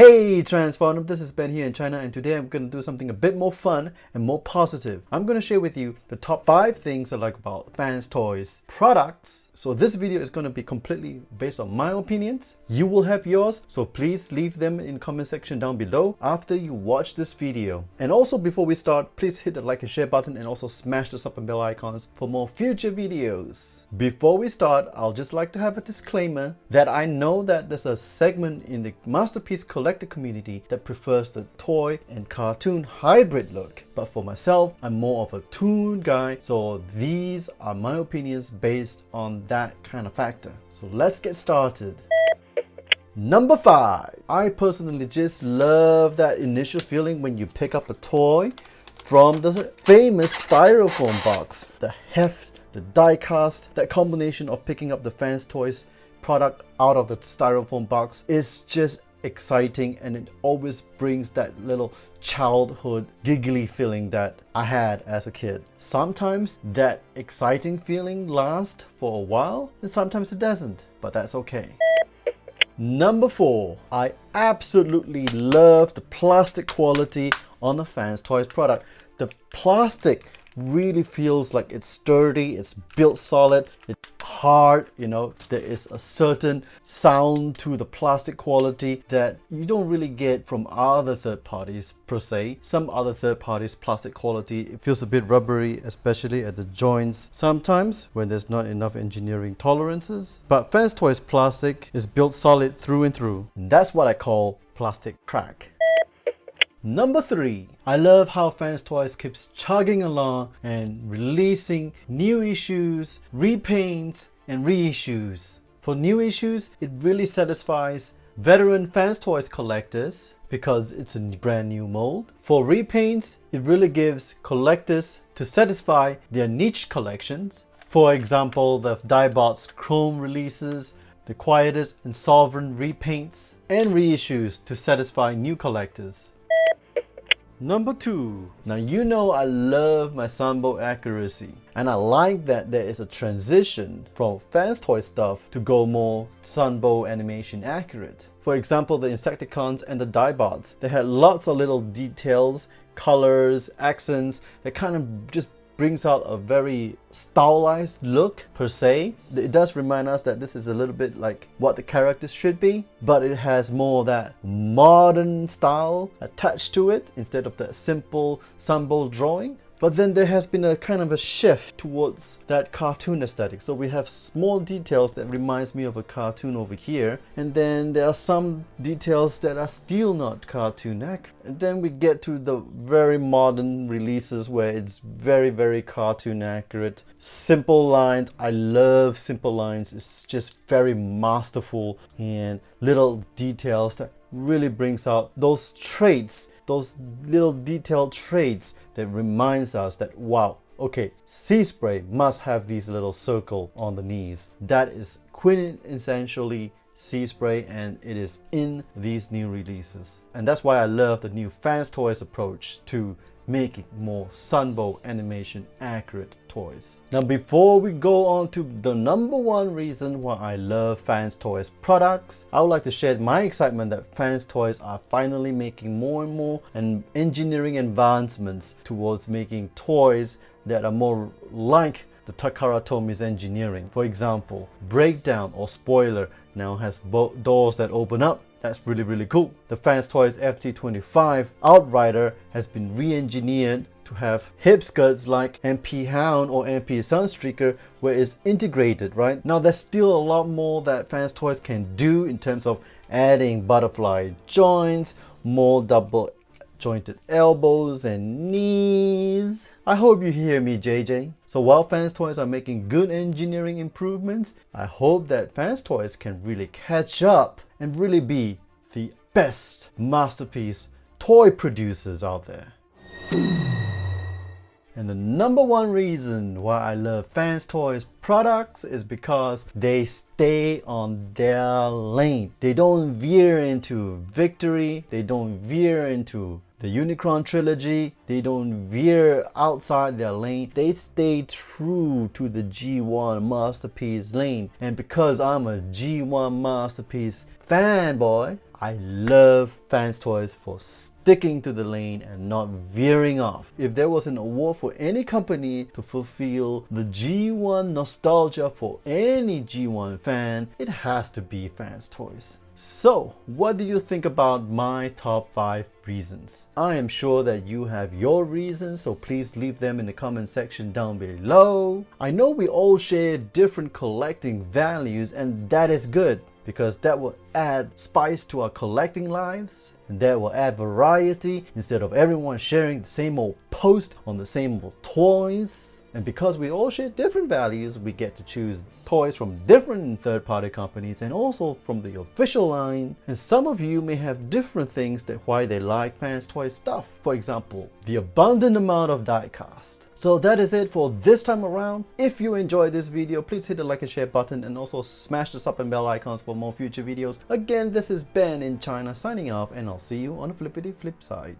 Hey Transformdom, this is Ben here in China, and today I'm going to do something a bit more fun and more positive. I'm going to share with you the top 5 things I like about FansToys products. So this video is going to be completely based on my opinions. You will have yours, so please leave them in the comment section down below after you watch this video. And also before we start, please hit the like and share button and also smash the sub and bell icons for more future videos. Before we start, I'll just like to have a disclaimer that I know that there's a segment in the masterpiece collector community that prefers the toy and cartoon hybrid look. But for myself, I'm more of a toon guy, so these are my opinions based on that kind of factor. So let's get started. Number 5. I personally just love that initial feeling when you pick up a toy from the famous styrofoam box. The heft, the die cast, that combination of picking up the FansToys product out of the styrofoam box is just exciting, and it always brings that little childhood giggly feeling that I had as a kid. Sometimes that exciting feeling lasts for a while and sometimes it doesn't, but that's okay. Number 4. I absolutely love the plastic quality on the FansToys product. The plastic really feels like it's sturdy, it's built solid, it's hard, you know, there is a certain sound to the plastic quality that you don't really get from other third parties per se. Some other third parties plastic quality, it feels a bit rubbery, especially at the joints sometimes when there's not enough engineering tolerances. But FansToys plastic is built solid through and through, and that's what I call plastic crack. Number 3. I love how FansToys keeps chugging along and releasing new issues, repaints, and reissues. For new issues, it really satisfies veteran FansToys collectors because it's a brand new mold. For repaints, it really gives collectors to satisfy their niche collections. For example, the Diebot's Chrome releases, the Quietus and Sovereign repaints, and reissues to satisfy new collectors. Number 2. Now you know I love my sunbow accuracy, and I like that there is a transition from FansToys stuff to go more sunbow animation accurate. For example, the Insecticons and the Diebots, they had lots of little details, colors, accents that kind of just brings out a very stylized look per se. It does remind us that this is a little bit like what the characters should be, but it has more of that modern style attached to it instead of the simple sunbow drawing. But then there has been a kind of a shift towards that cartoon aesthetic. So we have small details that reminds me of a cartoon over here. And then there are some details that are still not cartoon accurate. And then we get to the very modern releases where it's very cartoon accurate. Simple lines. I love simple lines. It's just very masterful, and little details that really brings out those traits, those little detailed traits that reminds us that wow, okay, Sea Spray must have these little circle on the knees. That is quintessentially Sea Spray, and it is in these new releases. And that's why I love the new FansToys approach to making more sunbow animation accurate toys. Now before we go on to the number 1 reason why I love FansToys products, I would like to share my excitement that FansToys are finally making more and more engineering advancements towards making toys that are more like the Takara Tomi's engineering. For example, Breakdown or Spoiler now has doors that open up. That's really cool. The FansToys FT25 Outrider has been re-engineered to have hip skirts like MP Hound or MP Sunstreaker, where it's integrated, right? Now there's still a lot more that FansToys can do in terms of adding butterfly joints, more double jointed elbows and knees. I hope you hear me, JJ. So while FansToys are making good engineering improvements, I hope that FansToys can really catch up and really be the best masterpiece toy producers out there. And the number 1 reason why I love FansToys products is because they stay on their lane. They don't veer into victory, they don't veer into The Unicron trilogy, they don't veer outside their lane. They stay true to the G1 masterpiece lane. And because I'm a G1 masterpiece fanboy, I love FansToys for sticking to the lane and not veering off. If there was an award for any company to fulfill the G1 nostalgia for any G1 fan, it has to be FansToys. So, what do you think about my top 5 reasons? I am sure that you have your reasons, so please leave them in the comment section down below. I know we all share different collecting values, and that is good, because that will add spice to our collecting lives, and that will add variety instead of everyone sharing the same old post on the same old toys. And because we all share different values, we get to choose toys from different third-party companies and also from the official line. And some of you may have different things that why they like FansToys stuff. For example, the abundant amount of die-cast. So that is it for this time around. If you enjoyed this video, please hit the like and share button and also smash the sub and bell icons for more future videos. Again, this is Ben in China signing off, and I'll see you on the flippity flip side.